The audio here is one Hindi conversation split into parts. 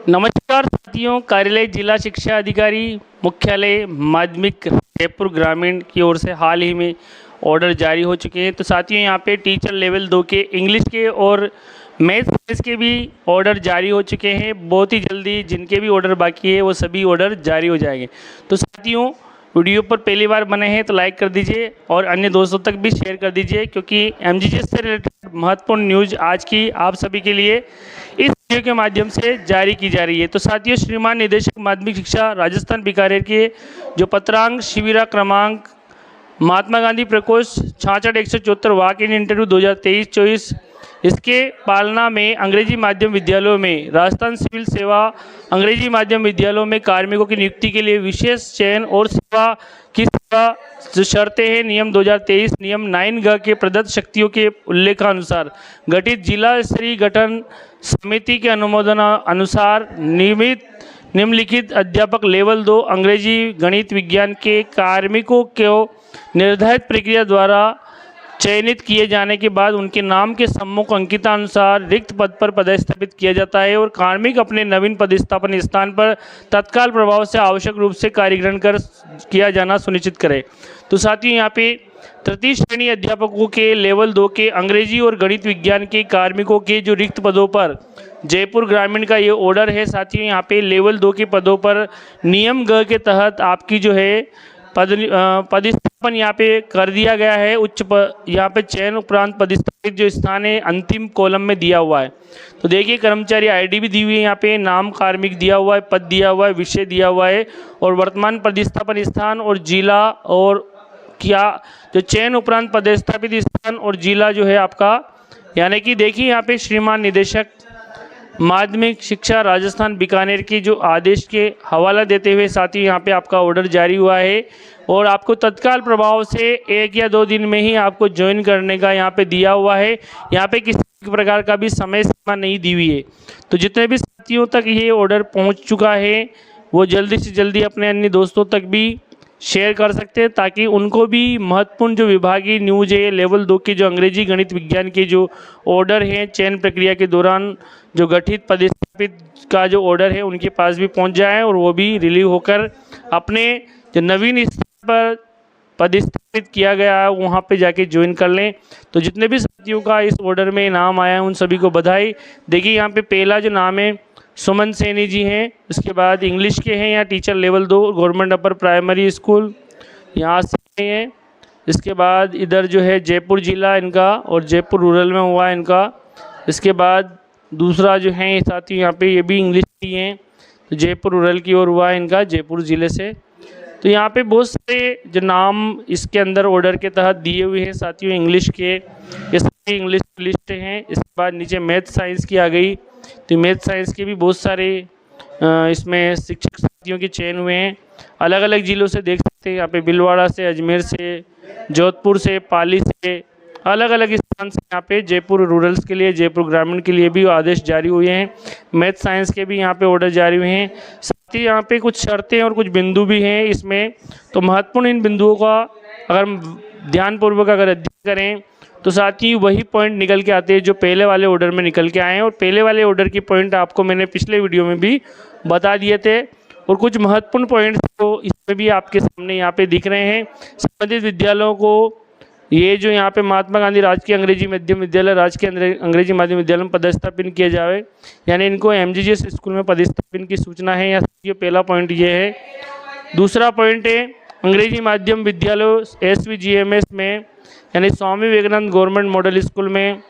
नमस्कार साथियों, कार्यालय जिला शिक्षा अधिकारी मुख्यालय माध्यमिक जयपुर ग्रामीण की ओर से हाल ही में ऑर्डर जारी हो चुके हैं। तो साथियों, यहाँ पे टीचर लेवल 2 के इंग्लिश के और मैथ साइंस के भी ऑर्डर जारी हो चुके हैं। बहुत ही जल्दी जिनके भी ऑर्डर बाकी है वो सभी ऑर्डर जारी हो जाएंगे। तो साथियों, वीडियो पर पहली बार बने हैं तो लाइक कर दीजिए और अन्य दोस्तों तक भी शेयर कर दीजिए, क्योंकि एमजीजीएस से रिलेटेड महत्वपूर्ण न्यूज आज की आप सभी के लिए इस वीडियो के माध्यम से जारी की जा रही है। तो साथियों, श्रीमान निदेशक माध्यमिक शिक्षा राजस्थान बीकानेर के जो पत्रांक शिविरा क्रमांक महात्मा गांधी प्रकोष्ठ 66-174 वॉक इन इंटरव्यू 2023-24 इसके पालना में अंग्रेजी माध्यम विद्यालयों में राजस्थान सिविल सेवा अंग्रेजी माध्यम विद्यालयों में कार्मिकों की नियुक्ति के लिए विशेष चयन और सेवा की सेवा जो शर्तें हैं नियम 2023 नियम 9 के प्रदत्त शक्तियों के उल्लेखानुसार गठित जिला स्तरीय गठन समिति के अनुमोदन अनुसार निम्नलिखित अध्यापक लेवल 2 अंग्रेजी गणित विज्ञान के कार्मिकों को निर्धारित प्रक्रिया द्वारा चयनित किए जाने के बाद उनके नाम के सम्मुख अंकितानुसार रिक्त पद पर पदस्थापित किया जाता है और कार्मिक अपने नवीन पदस्थापन स्थान पर तत्काल प्रभाव से आवश्यक रूप से कार्यग्रहण किया जाना सुनिश्चित करे। तो साथियों, यहाँ पे तृतीय श्रेणी अध्यापकों के लेवल 2 के अंग्रेजी और गणित विज्ञान के कार्मिकों के जो रिक्त पदों पर जयपुर ग्रामीण का ये ऑर्डर है। साथियों, यहाँ पे लेवल 2 के पदों पर नियम ग के तहत आपकी जो है पदस्थापन यहाँ पे कर दिया गया है। यहाँ पे चयन उपरांत पदस्थापित जो स्थान है अंतिम कॉलम में दिया हुआ है। तो देखिए, कर्मचारी आईडी भी दी हुई है, यहाँ पे नाम कार्मिक दिया हुआ है, पद दिया हुआ है, विषय दिया हुआ है और वर्तमान पदस्थापन स्थान और जिला और क्या जो चयन उपरांत पदस्थापित स्थान और जिला जो है आपका, यानी कि देखिए यहाँ पे श्रीमान निदेशक माध्यमिक शिक्षा राजस्थान बीकानेर की जो आदेश के हवाला देते हुए साथियों यहाँ पे आपका ऑर्डर जारी हुआ है और आपको तत्काल प्रभाव से 1 या 2 दिन में ही आपको ज्वाइन करने का यहाँ पे दिया हुआ है। यहाँ पे किसी प्रकार का भी समय सीमा नहीं दी हुई है। तो जितने भी साथियों तक ये ऑर्डर पहुँच चुका है वो जल्दी से जल्दी अपने अन्य दोस्तों तक भी शेयर कर सकते हैं, ताकि उनको भी महत्वपूर्ण जो विभागीय न्यूज है लेवल 2 के जो अंग्रेजी गणित विज्ञान के जो ऑर्डर हैं चयन प्रक्रिया के दौरान जो गठित पदस्थापित का जो ऑर्डर है उनके पास भी पहुंच जाए और वो भी रिलीव होकर अपने जो नवीन स्थान पर पदस्थापित किया गया है वहाँ पे जाके ज्वाइन कर लें। तो जितने भी साथियों का इस ऑर्डर में नाम आया है उन सभी को बधाई। देखिए, यहाँ पे पहला जो नाम है सुमन सैनी जी हैं, उसके बाद इंग्लिश के हैं यहाँ teacher level 2 government upper primary school यहाँ से हैं। इसके बाद इधर जो है जयपुर जिला इनका और जयपुर रूरल में हुआ है इनका। इसके बाद दूसरा जो है साथी यहाँ पे ये भी इंग्लिश की हैं, तो जयपुर रूरल की ओर हुआ है इनका जयपुर ज़िले से। तो यहाँ पे बहुत सारे जो नाम इसके अंदर ऑर्डर के तहत दिए हुए हैं साथियों इंग्लिश के, ये सारी इंग्लिश लिस्ट हैं। इसके बाद नीचे मैथ साइंस की आ गई, तो मैथ साइंस के भी बहुत सारे इसमें शिक्षक साथियों के चयन हुए हैं। अलग अलग ज़िलों से देख सकते हैं, यहाँ पे भीलवाड़ा से, अजमेर से, जोधपुर से, पाली से, अलग अलग स्थान से यहाँ पे जयपुर रूरल्स के लिए, जयपुर ग्रामीण के लिए भी आदेश जारी हुए हैं। मैथ साइंस के भी यहाँ पे ऑर्डर जारी हुए हैं। साथ ही यहाँ पे कुछ शर्तें और कुछ बिंदु भी हैं इसमें। तो महत्वपूर्ण इन बिंदुओं का अगर ध्यानपूर्वक अगर अध्ययन करें तो साथ ही वही पॉइंट निकल के आते हैं जो पहले वाले ऑर्डर में निकल के आए हैं। और पहले वाले ऑर्डर की पॉइंट आपको मैंने पिछले वीडियो में भी बता दिए थे और कुछ महत्वपूर्ण पॉइंट्स तो इसमें भी आपके सामने यहाँ पे दिख रहे हैं। संबंधित विद्यालयों को ये जो यहाँ पे महात्मा गांधी राजकीय अंग्रेजी माध्यम विद्यालय, राजकीय अंग्रेजी माध्यम विद्यालय में पदस्थापन किया जाए, यानी इनको एमजीजीएस स्कूल में पदस्थापन की सूचना है। ये पहला पॉइंट ये है। दूसरा पॉइंट है अंग्रेजी माध्यम विद्यालय एसवीजीएमएस में, यानी Swami Vivekananda government model school में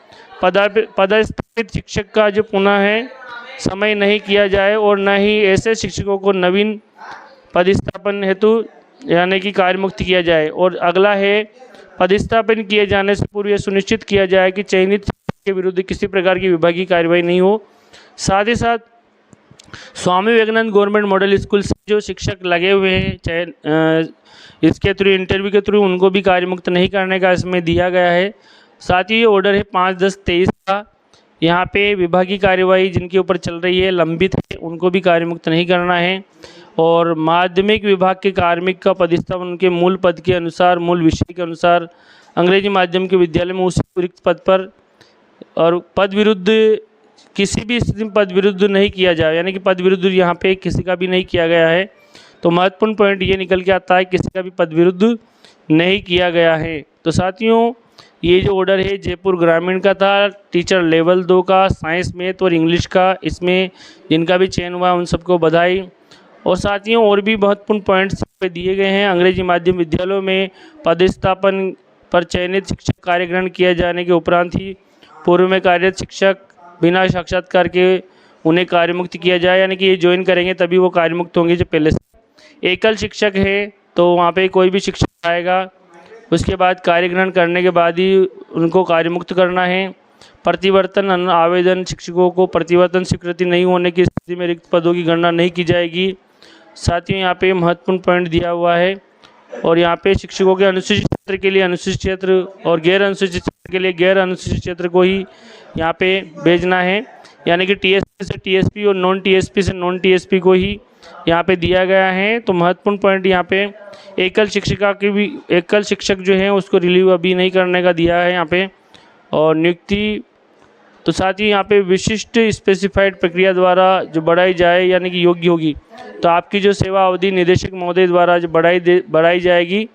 पदस्थापित शिक्षक का जो पुनः है समय नहीं किया जाए और न ही ऐसे शिक्षकों को नवीन पदस्थापन हेतु यानी कि कार्यमुक्त किया जाए। और अगला है पदस्थापन किए जाने से पूर्व यह सुनिश्चित किया जाए कि चयनित शिक्षक के विरुद्ध किसी प्रकार की विभागीय कार्रवाई नहीं हो। साथ ही साथ Swami Vivekananda government model school से जो शिक्षक लगे हुए हैं चाहे इसके थ्रू इंटरव्यू के थ्रू उनको भी कार्यमुक्त नहीं करने का इसमें दिया गया है। साथ ही ये ऑर्डर है 5/10/23 का। यहाँ पे विभागीय कार्यवाही जिनके ऊपर चल रही है लंबित है उनको भी कार्यमुक्त नहीं करना है। और माध्यमिक विभाग के कार्मिक का पदस्थापन उनके मूल पद के अनुसार, मूल विषय के अनुसार अंग्रेजी माध्यम के विद्यालय में उसी रिक्त पद पर और पद विरुद्ध किसी भी स्थिति में पद विरुद्ध नहीं किया जाए, यानी कि पद विरुद्ध यहाँ पे किसी का भी नहीं किया गया है। तो महत्वपूर्ण पॉइंट ये निकल के आता है, किसी का भी पद विरुद्ध नहीं किया गया है। तो साथियों, ये जो ऑर्डर है जयपुर ग्रामीण का था, टीचर लेवल 2 का, साइंस, मैथ और इंग्लिश का, इसमें जिनका भी चयन हुआ उन सबको बधाई। और साथियों, और भी महत्वपूर्ण पॉइंट्स पे दिए गए हैं। अंग्रेजी माध्यम विद्यालयों में पदस्थापन पर चयनित शिक्षक कार्यग्रहण किए जाने के उपरांत ही पूर्व में कार्यरत शिक्षक बिना साक्षात्कार के उन्हें कार्यमुक्त किया जाए, यानी कि ये ज्वाइन करेंगे तभी वो कार्यमुक्त होंगे। जो पहले से एकल शिक्षक है तो वहाँ पे कोई भी शिक्षक आएगा, उसके बाद कार्यग्रहण करने के बाद ही उनको कार्यमुक्त करना है। प्रतिवर्तन आवेदन, शिक्षकों को प्रतिवर्तन स्वीकृति नहीं होने की स्थिति में रिक्त पदों की गणना नहीं की जाएगी। साथ ही यहाँ पे महत्वपूर्ण पॉइंट दिया हुआ है। और यहाँ पे शिक्षकों के अनुसूचित क्षेत्र के लिए अनुसूचित क्षेत्र और गैर अनुसूचित क्षेत्र के लिए गैर अनुसूचित क्षेत्र को ही यहाँ पे भेजना है, यानी कि टीएसपी से टीएसपी और नॉन टीएसपी से नॉन टीएसपी को ही यहाँ पे दिया गया है। तो महत्वपूर्ण पॉइंट यहाँ पे एकल शिक्षक जो है उसको रिलीव अभी नहीं करने का दिया है यहाँ पे। और नियुक्ति, तो साथ ही यहाँ पे विशिष्ट स्पेसिफाइड प्रक्रिया द्वारा जो बढ़ाई जाए, यानी कि योग्य होगी, तो आपकी जो सेवा अवधि निदेशक महोदय द्वारा जो बढ़ाई जाएगी।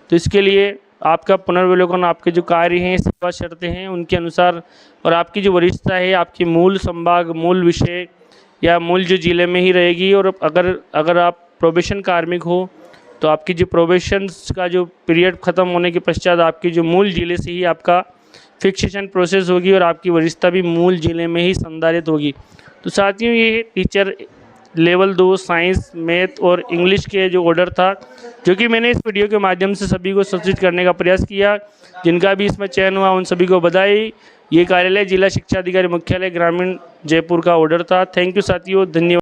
तो इसके लिए आपका पुनर्विलोकन, आपके जो कार्य हैं, सेवा शर्तें हैं, उनके अनुसार, और आपकी जो वरिष्ठता है आपकी मूल संभाग, मूल विषय या मूल जो जिले में ही रहेगी। और अगर आप प्रोबेशन कार्मिक हो तो आपकी जो प्रोबेशन का जो पीरियड ख़त्म होने के पश्चात आपकी जो मूल जिले से ही आपका फिक्सेशन प्रोसेस होगी और आपकी वरिष्ठता भी मूल जिले में ही संधारित होगी। तो साथियों, ये टीचर लेवल 2 साइंस, मैथ और इंग्लिश के जो ऑर्डर था, जो कि मैंने इस वीडियो के माध्यम से सभी को सूचित करने का प्रयास किया। जिनका भी इसमें चयन हुआ उन सभी को बधाई। ये कार्यालय जिला शिक्षा अधिकारी मुख्यालय ग्रामीण जयपुर का ऑर्डर था। थैंक यू साथियों, धन्यवाद।